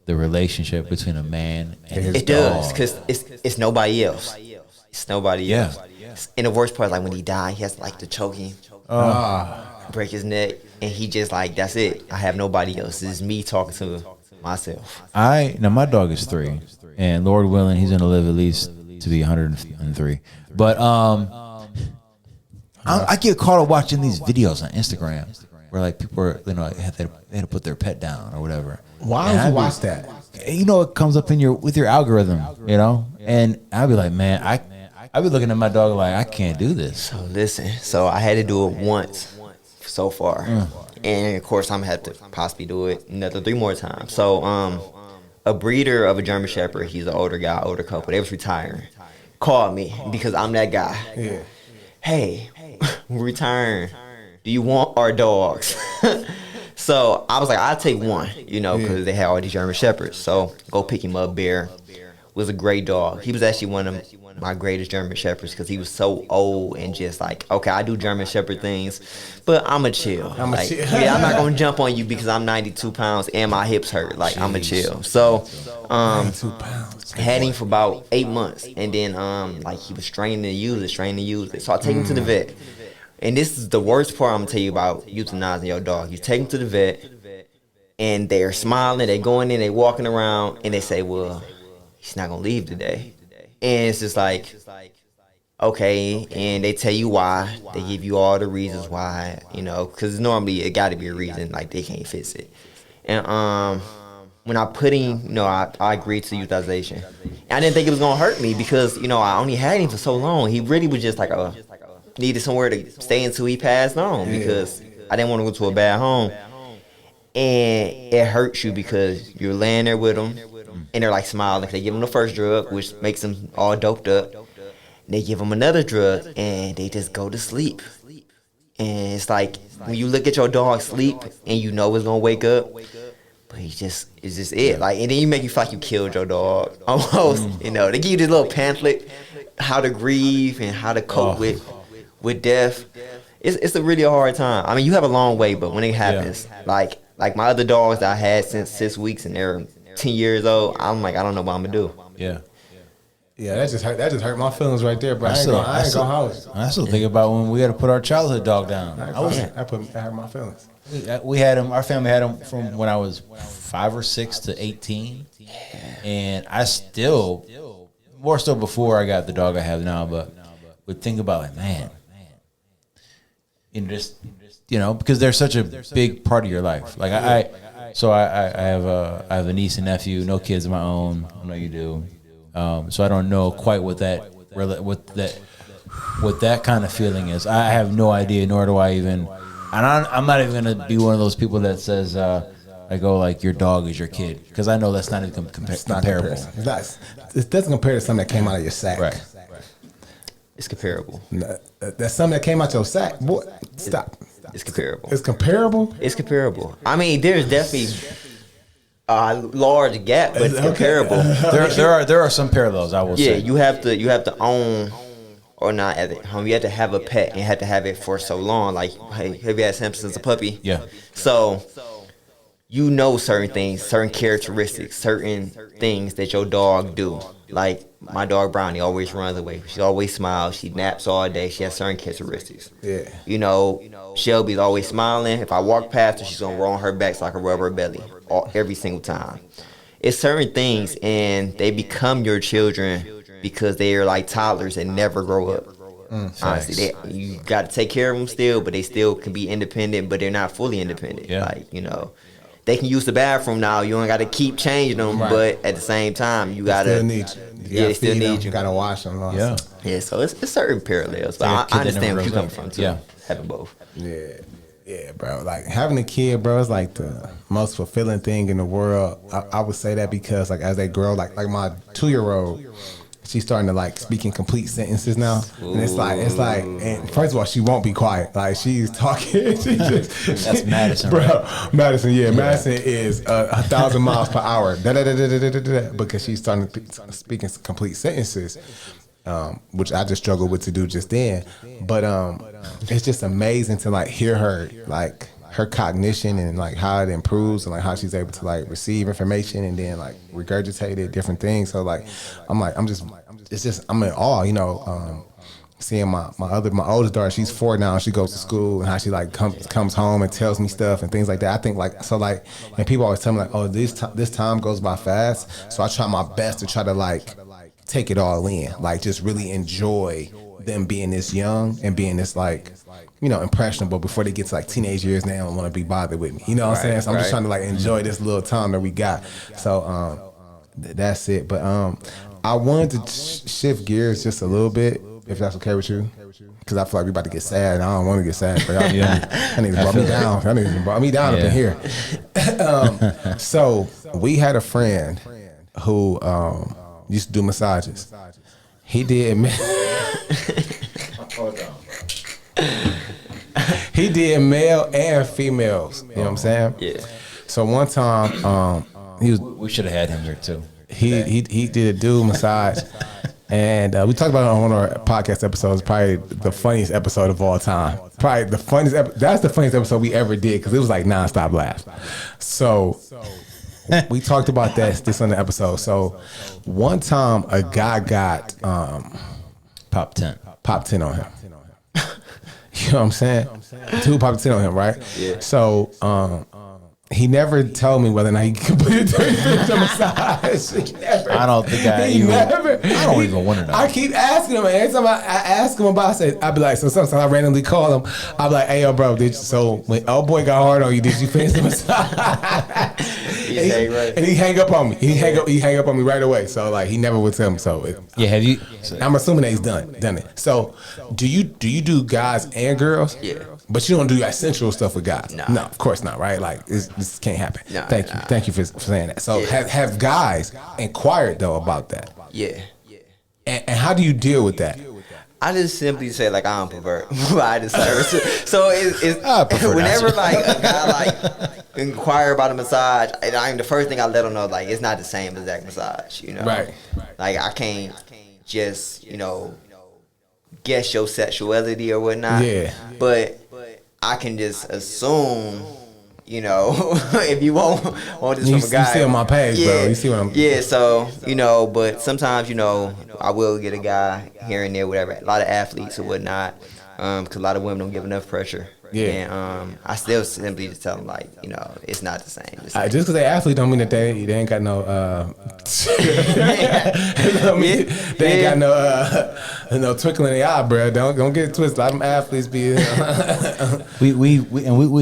the relationship between a man and his It does, because it's nobody else. It's nobody else. And the worst part is like when he died, he has to like to choke him, break his neck, and he just like, that's it. I have nobody else. This is me talking to myself. Now my dog is 3, and Lord willing, he's gonna live at least to be 103. But I get caught up watching these videos on Instagram where like people are, they had to put their pet down or whatever. Why would you watch that? It comes up with your algorithm, and I'd be like, man, I'd be looking at my dog like, I can't do this. So listen, so I had to do it once so far. And of course I'm gonna have to possibly do it another 3 more times. So a breeder of a German Shepherd, he's an older couple, they was retiring, called me because I'm that guy. Yeah. Hey, we're retiring. Do you want our dogs? So I was like, I'll take one, because they had all these German Shepherds. So go pick him up. Bear was a great dog. He was actually one of my greatest German Shepherds because he was so old and just like, okay, I do German Shepherd things, but I'm a chill. I'm not going to jump on you because I'm 92 pounds and my hips hurt. Like, I'm a chill. So 92 pounds. Had him for about 8 months, and then like he was straining to use it. So I take him to the vet. And this is the worst part I'm gonna tell you about euthanizing your dog. You take them to the vet, and they're smiling, they going in, they walking around, and they say, well, he's not gonna leave today. And it's just like, okay, and they tell you why. They give you all the reasons why, because normally it gotta be a reason, like they can't fix it. And when I put him, I agreed to euthanization. And I didn't think it was gonna hurt me because, I only had him for so long. He really was just like needed somewhere to stay until he passed on because I didn't want to go to a bad home. And it hurts you because you're laying there with them and they're like smiling. They give them the first drug, which makes them all doped up. They give them another drug and they just go to sleep. And it's like when you look at your dog sleep and it's gonna wake up, but it's just it. Like, and then you make you feel like you killed your dog almost. They give you this little pamphlet, how to grieve and how to cope with death. It's a really hard time. I mean, you have a long way, but when it happens, like my other dogs that I had since 6 weeks and they're 10 years old, I'm like, I don't know what I'm gonna do. Yeah, that just hurt my feelings right there, bro. I ain't gonna house. I still think about when we had to put our childhood dog down. That hurt my feelings. We had him. Our family had him from when I was 5 or 6 to 18, and I still, more so before I got the dog I have now, but would think about like, man, because they're such a big part of your life. Like I have a niece and nephew, no kids of my own. I know you do. So I don't know quite what that kind of feeling is. I have no idea, nor do I even. And I'm not even gonna be one of those people that says, I go like your dog is your kid because I know that's not even comparable. It doesn't compare to something that came out of your sack. Right. It's comparable. That's something that came out your sack. Boy, stop. It's comparable. It's comparable? It's comparable. I mean, there's definitely a large gap, but it's comparable. There are some parallels, I will say. You have to own or not at it. You have to have a pet and you have to have it for so long. Like, hey, have you had him since a puppy? Yeah. So you know certain things, certain characteristics, certain things that your dog do. Like my dog Brownie always runs away. She always smiles. She naps all day. She has certain characteristics. Yeah. You know, Shelby's always smiling. If I walk past her, she's gonna roll on her back like a rubber belly every single time. It's certain things, and they become your children because they are like toddlers and never grow up. Honestly, you got to take care of them still, but they still can be independent, but they're not fully independent. Yeah. Like, you know, they can use the bathroom now. You don't got to keep changing them, but at the same time, you got to. They still need you. You got to wash them. Yeah. Yeah, so it's certain parallels, but I understand where you're coming from too. Yeah. Having both. Yeah, bro. Like having a kid, bro, is like the most fulfilling thing in the world. I would say that because like as they grow, like my 2-year-old, she's starting to like speak in complete sentences now. And it's like, and first of all, she won't be quiet. Like she's talking. That's Madison, bro. Right? Madison, yeah. Madison is 1,000 miles per hour. Because she's starting to speak in complete sentences. Which I just struggled with to do just then, but it's just amazing to like hear her, like her cognition and like how it improves and like how she's able to like receive information and then like regurgitate it, different things. So like I'm in awe, you know. Seeing my oldest daughter, she's 4 now. She goes to school and how she like comes home and tells me stuff and things like that. I think like so like, and people always tell me like, oh, this time goes by fast. So I try my best to try to like take it all in, like just really enjoy them being this young and being this like, you know, impressionable before they get to like teenage years. They don't want to be bothered with me, you know what I'm saying? So I'm just trying to like enjoy this little time that we got. So that's it. But I wanted to shift gears just a little bit, if that's okay with you, because I feel like we about to get sad and I don't want to get sad, but I need to brought me down. I need to brought me down up in here. So we had a friend who used to do massages. He did. He did male and females. You know what I'm saying? Yeah. So one time, We should have had him here too. He did a dude massage, and we talked about it on one of our podcast episodes. Probably the funniest episode of all time. Probably the funniest. That's the funniest episode we ever did because it was like nonstop laughs. So. We talked about this on the episode. So one time a guy got Pop 10 on him. You know what I'm saying? Dude popped 10 on him, right? Yeah. So he never told me whether or not he completed the massage. I don't think I don't even want to know. I keep asking him, and every time I ask him about it, I'd be like, so sometimes I randomly call him. I'd be like, hey, yo, bro, so when old boy got hard on you, did you finish the massage? And he hang up on me. He hang up on me right away. So like he never would tell me. So have you? I'm assuming that he's done it. So do you do guys and girls? Yeah. But you don't do that sensual stuff with guys. Nah. No, of course not. Right? Like this can't happen. Nah, Thank you for saying that. So have guys inquired though about that? Yeah. And how do you deal with that? I just simply say like I don't pervert. I just so it's whenever like a guy like inquire about a massage, the first thing I let them know like it's not the same exact massage, you know. Right. Like I can't just guess your sexuality or whatnot. Yeah. But I can just assume. If you want this from a guy. You see on my page, bro. You see what I'm... Yeah, so, but sometimes, I will get a guy here and there, whatever. A lot of athletes or whatnot, because a lot of women don't give enough pressure. Yeah. And I still simply just tell them, like, it's not the same. Just because they athlete don't mean that they ain't got no... they ain't got no twinkle in the eye, bro. Don't get it twisted. A lot of them athletes be...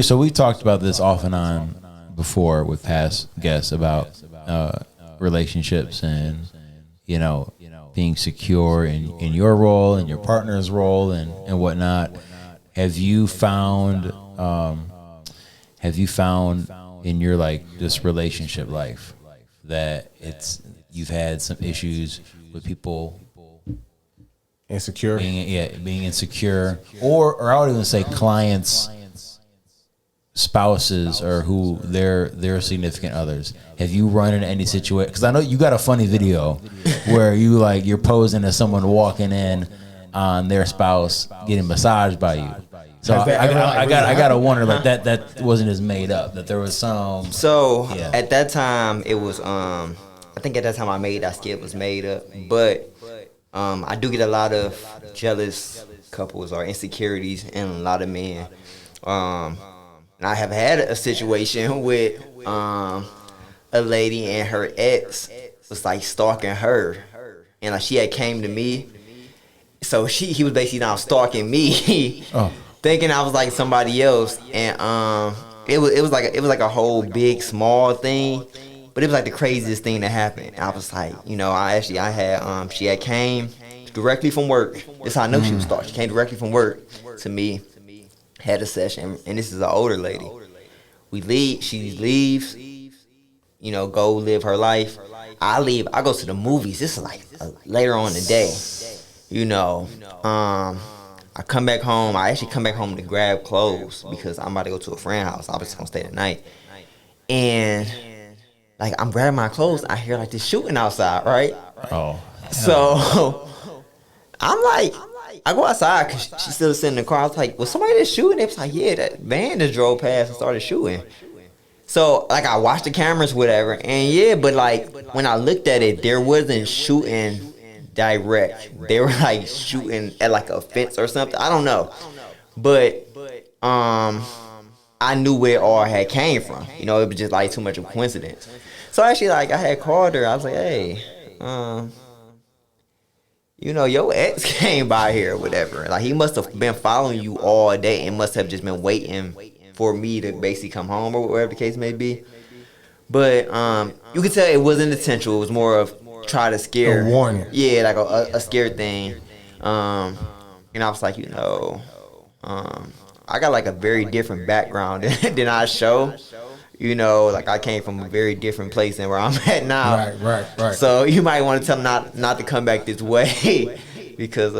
So we talked about this off and on before with past guests about relationships and being secure in your role and your partner's role and whatnot. Have you found in your like this relationship life that you've had some issues with people insecure, being insecure, or I would even say clients, spouses, or who their significant others. Have you run into any situation? Because I know you got a funny video where you're posing as someone walking in on their spouse getting massaged by you. So I gotta wonder, like that wasn't as made up, that there was some. So at that time it was I think at that time I made that skit was made up, but I do get a lot of jealous couples or insecurities in a lot of men. And I have had a situation with a lady and her ex was like stalking her, and like she had came to me, so he was basically now stalking me, thinking I was like somebody else, and it was like a whole big small thing. But it was like the craziest thing that happened. I was like, you know, she had came directly from work. This is how I know she was stalked. She came directly from work to me, had a session, and this is an older lady. She leaves, you know, go live her life. I leave, I go to the movies. This is like later on in the day, you know. I come back home. I actually come back home to grab clothes because I'm about to go to a friend's house. I was just gonna stay the night. And like I'm grabbing my clothes, I hear like this shooting outside, right? Oh. So I'm like, I go outside because she's still sitting in the car. I was like, was somebody that's shooting? They was like, yeah, that van just drove past and started shooting. So like I watched the cameras, whatever, and yeah, but like when I looked at it, there wasn't shooting direct. They were like shooting at like a fence or something. I don't know, but I knew where it all had came from. You know, it was just like too much of a coincidence. So actually, like I had called her. I was like, hey, you know, your ex came by here or whatever. Like he must have been following you all day and must have just been waiting for me to basically come home or whatever the case may be. But you could tell it wasn't intentional. It was more of try to scare. A warning. Yeah, like a scare thing. And I was like, you know, I got like a very different background than I show. You know, like I came from a very different place than where I'm at now. Right. So you might want to tell them not to come back this way because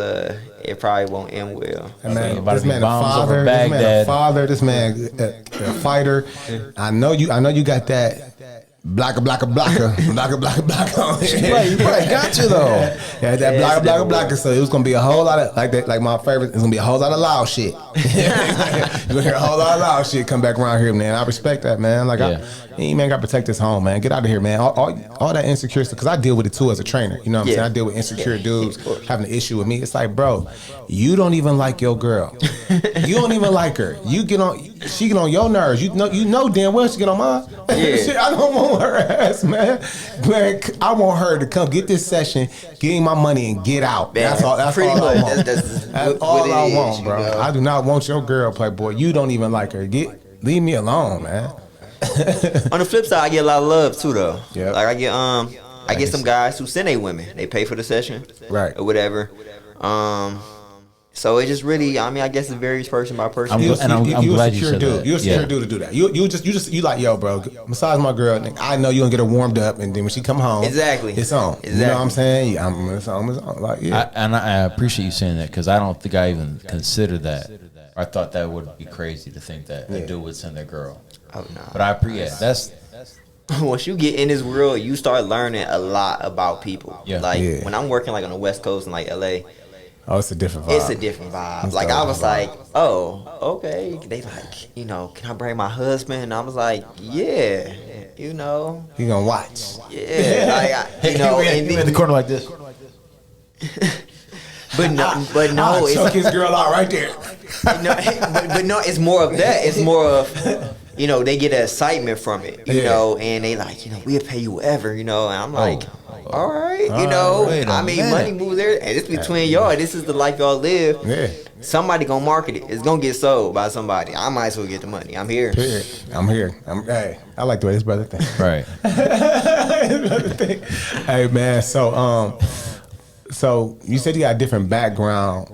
it probably won't end well. This man a father. This man a fighter. I know you got that. Blacka. You probably got to though. Yeah, that blacka. So it was gonna be a whole lot of like that. Like my favorite, it's gonna be a whole lot of loud shit. You're gonna hear a whole lot of loud shit come back around here, man. I respect that, man. Like man, gotta protect this home, man. Get out of here, man. All that insecure stuff, because I deal with it too as a trainer. You know what I'm saying? I deal with insecure dudes having an issue with me. It's like, bro, you don't even like your girl. You don't even like her. She get on your nerves. You know damn well she get on mine. Shit, I don't want her ass, man. I want her to come get this session, give me my money, and get out. Man, that's all I want. That's all I want, bro. I do not want your girl, Playboy. You don't even like her. Leave me alone, man. On the flip side, I get a lot of love too, though. Yeah. Like I get some guys who send their women. They pay for the session, right, or whatever. So it just really, I mean, I guess it varies person by person. I'm glad you said that. You're a secure dude to do that. You like, yo, bro, massage my girl. I know you gonna get her warmed up, and then when she come home, exactly, it's on. Exactly. You know what I'm saying? It's on. Like, yeah. I appreciate you saying that because I don't think I even considered that. I thought that would be crazy to think that a dude would send their girl. Oh no. But I appreciate that's. Once you get in this world, you start learning a lot about people. Yeah. Like when I'm working like on the West Coast in like LA. Oh, it's a different vibe. Like I was like, oh, okay. They like, you know, can I bring my husband? And I was like, yeah, you know. You gonna watch? Yeah, like you know, and in the corner like this. but no, it's choke his girl out right there. but no, it's more of that. It's more of, you know, they get an excitement from it, you know, and they like, you know, we'll pay you whatever, you know, and I'm like, all right, you know, I mean, money moves there, and it's between y'all. This is the life y'all live. Yeah. Somebody gonna market it. It's gonna get sold by somebody. I might as well get the money. I'm here. Hey, I like the way this brother thinks. Right. Hey, man. So you said you got a different background.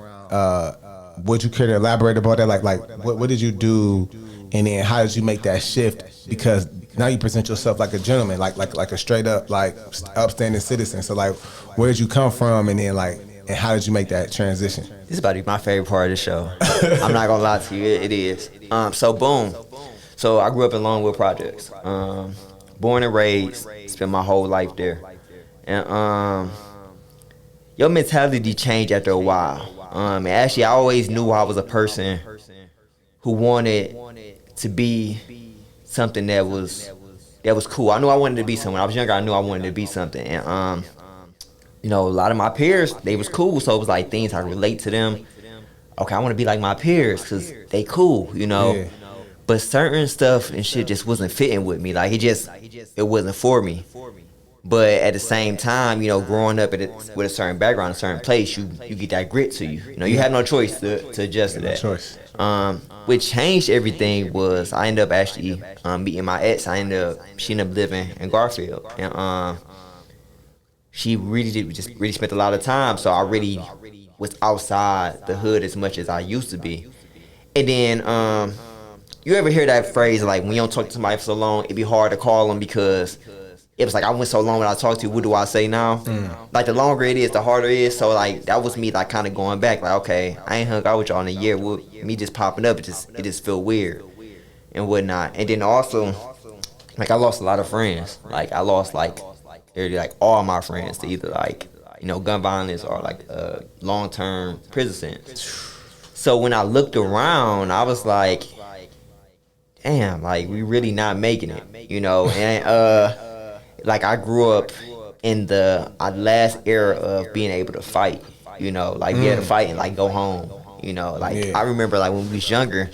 Would you care to elaborate about that? Like, what did you do, and then how did you make that shift? Because now you present yourself like a gentleman, like a straight up like upstanding citizen. So like, where did you come from, and then like, and how did you make that transition? This is about to be my favorite part of the show. I'm not gonna lie to you, it is. So boom. So I grew up in Longwood Projects. Born and raised, spent my whole life there. And your mentality changed after a while. And actually, I always knew I was a person who wanted to be something that was cool. I knew I wanted to be someone. When I was younger, I knew I wanted to be something. And you know, a lot of my peers, they was cool, so it was like things I relate to them. Okay, I want to be like my peers because they cool, you know. Yeah. But certain stuff and shit just wasn't fitting with me. Like it wasn't for me. But at the same time, you know, growing up with a certain background, a certain place, you get that grit to you. You know, you have no choice to adjust to that. No choice. Which changed everything was I ended up actually meeting my ex. She ended up living in Garfield, and she really spent a lot of time. So I really was outside the hood as much as I used to be. And then you ever hear that phrase like when you don't talk to somebody for so long, it'd be hard to call them because it was like I went so long when I talked to you, what do I say now? Like the longer it is, the harder it is. So like that was me like kind of going back like, okay, I ain't hung out with y'all in a year. Well, me just popping up, it just feel weird and whatnot. And then also like I lost a lot of friends. Like I lost like all my friends to either like, you know, gun violence or like long-term prison sentence. So when I looked around, I was like, damn, like we really not making it, you know. And like I grew up in the last era of being able to fight, you know, like be able to fight and like go home, you know. Like I remember like when we was younger,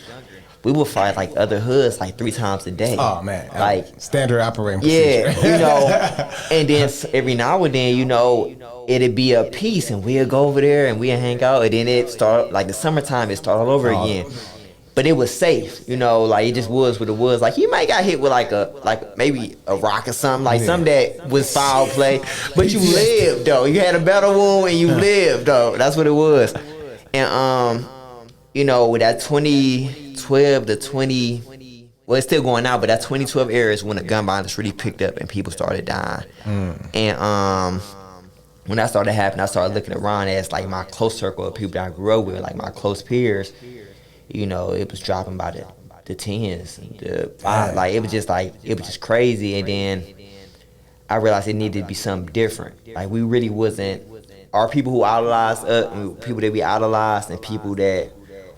we would fight like other hoods like 3 times a day. Oh man, like standard operating procedure. Yeah, you know. And then every now and then, you know, it'd be a piece and we'd go over there and we'd hang out, and then it start like the summertime, it start all over again. But it was safe, you know, like it just was what it was. Like you might got hit with like maybe a rock or something, like something that was foul play, but you lived though. You had a battle wound and you lived though. That's what it was. And you know, with that 2012 to 20, well, it's still going out, but that 2012 era is when the gun violence really picked up and people started dying. And when that started happening, I started looking around as like my close circle of people that I grew up with, like my close peers. You know, it was dropping by the 10s, the 5, like it was just crazy. And then I realized it needed to be something different. Like we really wasn't, our people who idolized us, people that we idolized, and people that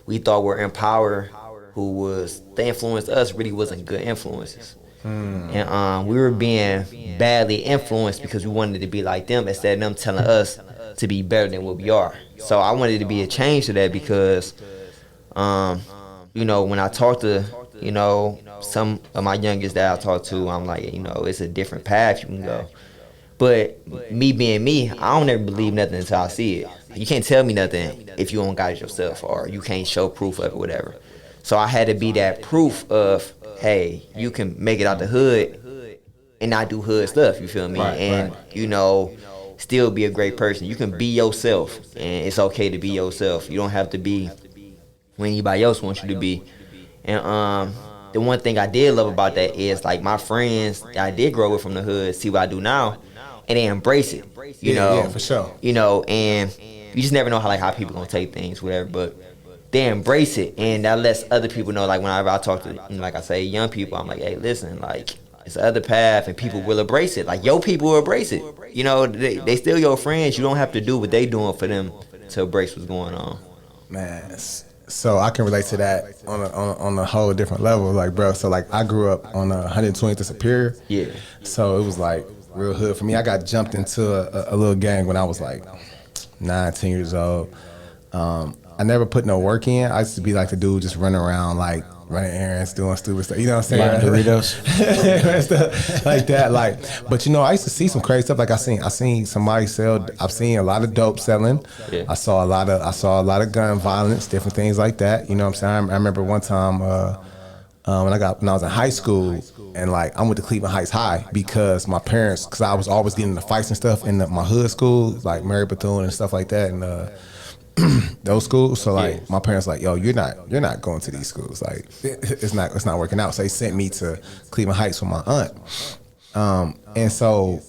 we thought were in power, they influenced us, really wasn't good influences. And we were being badly influenced because we wanted to be like them instead of them telling us to be better than what we are. So I wanted to be a change to that because you know, when I talk to, you know, some of my youngest that I talk to, I'm like, you know, it's a different path you can go. But me being me, I don't ever believe nothing until I see it. You can't tell me nothing if you don't got it yourself, or you can't show proof of it, whatever. So I had to be that proof of, hey, you can make it out the hood and not do hood stuff, you feel me? And, you know, still be a great person. You can be yourself, and it's okay to be yourself. You don't have to be when anybody else wants you to be. And the one thing I did love about that is like my friends that I did grow with from the hood see what I do now, and they embrace it. You know, yeah, for sure. You know, and you just never know how people gonna take things, whatever. But they embrace it, and that lets other people know. Like whenever I talk to, you know, like I say, young people, I'm like, hey, listen, like it's the other path, and people will embrace it. Like your people will embrace it. You know, they still your friends. You don't have to do what they doing for them to embrace what's going on. Man. So I can relate to that on a whole different level, like bro. So like I grew up on 120th and Superior. Yeah. So it was like real hood for me. I got jumped into a little gang when I was like 9, 10 years old. I never put no work in. I used to be like the dude just running around like running errands, doing stupid stuff. You know what I'm saying? Doritos. Stuff like that. Like, but you know, I used to see some crazy stuff. Like I seen somebody sell. I've seen a lot of dope selling. Yeah. I saw a lot of gun violence, different things like that. You know what I'm saying? I remember one time when I was in high school, and like I went to Cleveland Heights High because my parents, because I was always getting into fights and stuff in my hood school, like Mary Bethune and stuff like that, and those schools. So like my parents like, yo, you're not going to these schools. Like it's not working out. So they sent me to Cleveland Heights with my aunt. And so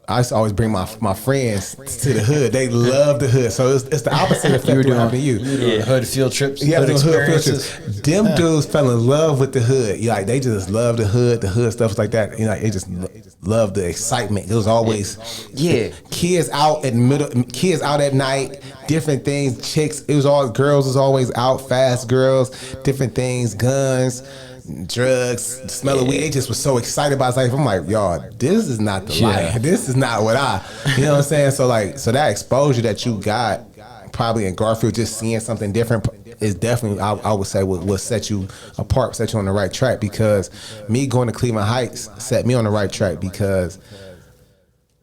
I used to always bring my friends to the hood. They love the hood. So it's the opposite effect of what happened to you. Hood field trips, hood experiences. Them dudes fell in love with the hood. Like they just love the hood stuff like that. You know, they just love the excitement. It was always kids out at night, different things, chicks. It was all girls was always out, fast girls, different things, guns, drugs, smell of weed. They just was so excited about life. I'm like, y'all, this is not the life. This is not what you know what I'm saying? So that exposure that you got probably in Garfield, just seeing something different is definitely, I would say, what set you apart, set you on the right track. Because me going to Cleveland Heights set me on the right track because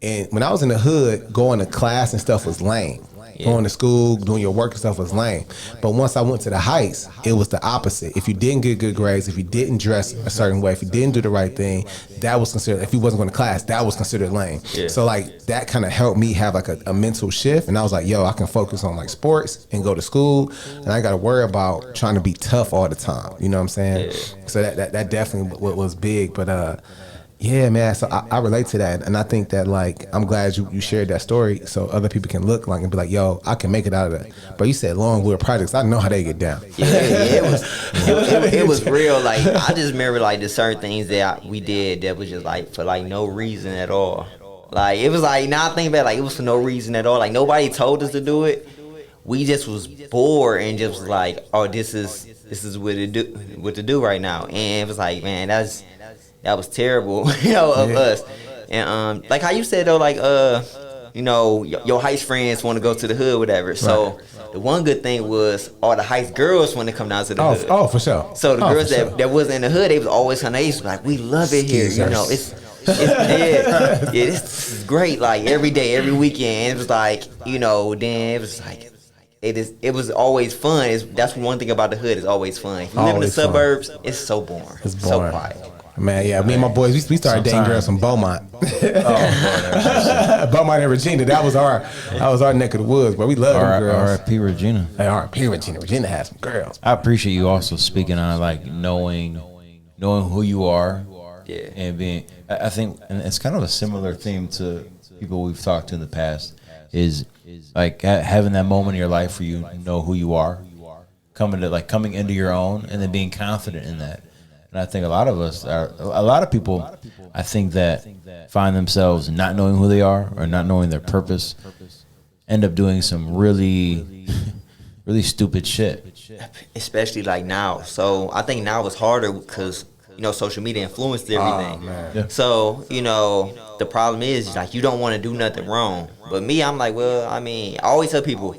when I was in the hood, going to class and stuff was lame. Going to school, doing your work and stuff was lame. But once I went to the Heights, it was the opposite. If you didn't get good grades, if you didn't dress a certain way, if you didn't do the right thing, that was considered, if you wasn't going to class, that was considered lame. So like that kind of helped me have like a mental shift. And I was like, yo, I can focus on like sports and go to school. And I got to worry about trying to be tough all the time. You know what I'm saying? So that definitely was big. But yeah, man. So I relate to that, and I think that like I'm glad you shared that story, so other people can look like and be like, "Yo, I can make it out of that." But you said Longwood Projects. I know how they get down. It was real. Like I just remember like the certain things that we did that was just like for like no reason at all. Like it was like now I think about it, like it was for no reason at all. Like nobody told us to do it. We just was bored and just was like, "Oh, this is what to do right now." And it was like, man, that was terrible, you know, of us. And like how you said though, like you know, your Heights friends want to go to the hood, whatever. So the one good thing was all the Heights girls want to come down to the hood. Oh, for sure. So the girls that wasn't in the hood, they was always kind of, they used to be like, we love it here, you know. It's this is great. Like every day, every weekend, it was like, you know. Then it was like. It was always fun. That's one thing about the hood. It's always fun. If you live in the suburbs, it's so boring. It's boring. So quiet. Man, yeah, me and my boys, we started dating girls from Beaumont. Beaumont and Regina, that was our neck of the woods, but we love them girls. R.I.P. Regina. Hey, R.I.P. Regina. Regina has some girls. I appreciate you also speaking on like knowing who you are, and being. I think, and it's kind of a similar theme to people we've talked to in the past. Is like having that moment in your life where you know who you are, coming into your own, and then being confident in that. And I think a lot of people, I think that find themselves not knowing who they are or not knowing their purpose, end up doing some really, really stupid shit. Especially like now. So I think now it's harder because, you know, social media influenced everything. So, you know, the problem is like you don't want to do nothing wrong. But me, I'm like, well, I mean, I always tell people,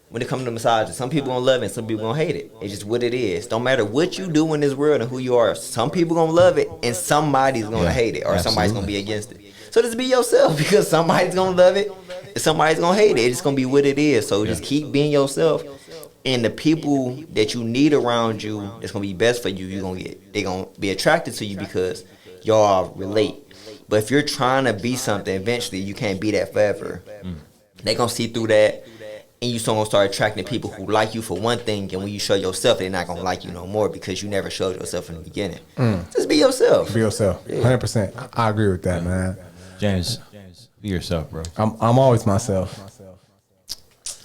when it comes to massages, some people gonna love it and some people gonna hate it. It's just what it is. Don't matter what you do in this world and who you are, some people gonna love it and somebody's gonna hate it, or somebody's gonna be against it. So just be yourself, because somebody's gonna love it and somebody's gonna hate it. It's gonna be what it is. So just keep being yourself, and the people that you need around you that's gonna be best for you, they're gonna be attracted to you because y'all relate. But if you're trying to be something, eventually you can't be that forever. They gonna see through that. And you still gonna start attracting people who like you for one thing, and when you show yourself, they're not gonna like you no more because you never showed yourself in the beginning. Just be yourself. Be yourself. 100%. I agree with that, man. James, be yourself, bro. I'm always myself.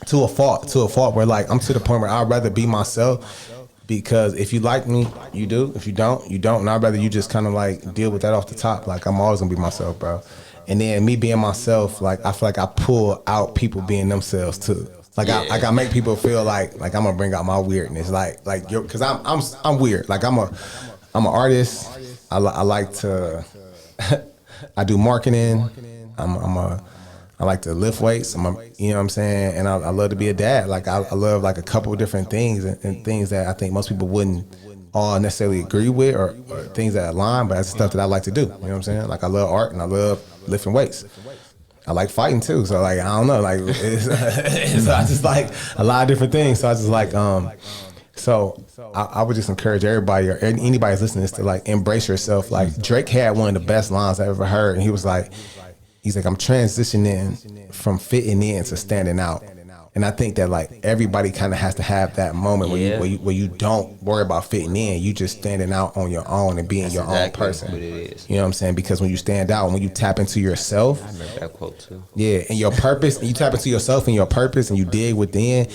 To a fault where like I'm to the point where I'd rather be myself, because if you like me, you do. If you don't, you don't. And I'd rather you just kind of like deal with that off the top. Like I'm always gonna be myself, bro. And then me being myself, like I feel like I pull out people being themselves too. Like I make people feel like I'm gonna bring out my weirdness, like yo, cause I'm weird. Like I'm an artist. I like to I do marketing. I like to lift weights. You know what I'm saying? And I love to be a dad. Like I love like a couple of different things and things that I think most people wouldn't all necessarily agree with or things that align, but that's stuff that I like to do. You know what I'm saying? Like I love art and I love lifting weights. I like fighting too, so like I don't know, like I just like a lot of different things. So I just like so I would just encourage everybody or anybody who's listening to like embrace yourself. Like Drake had one of the best lines I ever heard, and he's like I'm transitioning from fitting in to standing out. And I think that like everybody kind of has to have that moment where you don't worry about fitting in. You just standing out on your own and being your own person. What it is. You know what I'm saying? Because when you stand out, when you tap into yourself, I remember that quote too. yeah, and your purpose, and you tap into yourself and your purpose, and you dig within.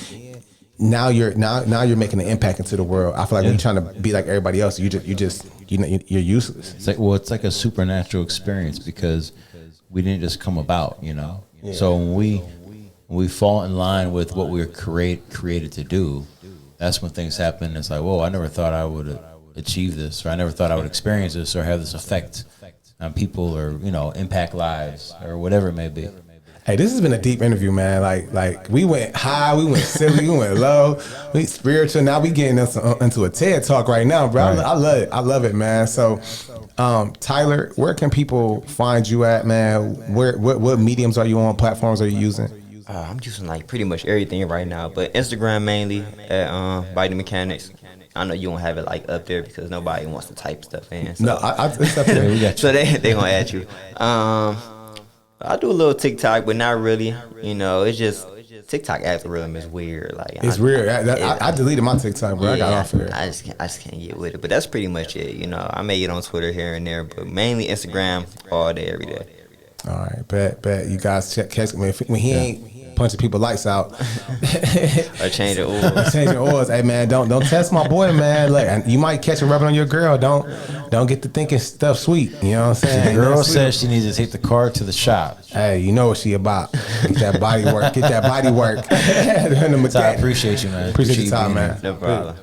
Now you're making an impact into the world. I feel like when you're trying to be like everybody else, you're useless. It's like a supernatural experience because we didn't just come about, you know. Yeah. So when we fall in line with what we were created to do, that's when things happen. It's like, whoa, I never thought I would achieve this, or I never thought I would experience this, or have this effect on people, or impact lives, or whatever it may be. Hey, this has been a deep interview, man. Like we went high, we went silly, we went low, we spiritual. Now we getting into a TED talk right now, bro. Right. I love it. I love it, man. So, Tyler, where can people find you at, man? What mediums are you on? Platforms are you using? I'm using like pretty much everything right now, but Instagram mainly at Body Mechanics. I know you don't have it like up there because nobody wants to type stuff in. So. No, it's up there. We got you. So they gonna add you. I do a little TikTok, but not really. It's just TikTok algorithm is weird. Like it's weird. I deleted my TikTok, bro. I got off of it. I just can't get with it. But that's pretty much it. I may get on Twitter here and there, but mainly Instagram all day, every day. All right, bet. You guys catch me when he ain't punching people lights out or changing oils. Changing oils. Hey man, don't test my boy, man. Like you might catch him rubbing on your girl. Don't get to thinking stuff sweet. You know what I'm saying? The girl says she needs to take the car to the shop. Hey, you know what she about. Get that body work. I appreciate you, man. Appreciate your time, man. No problem.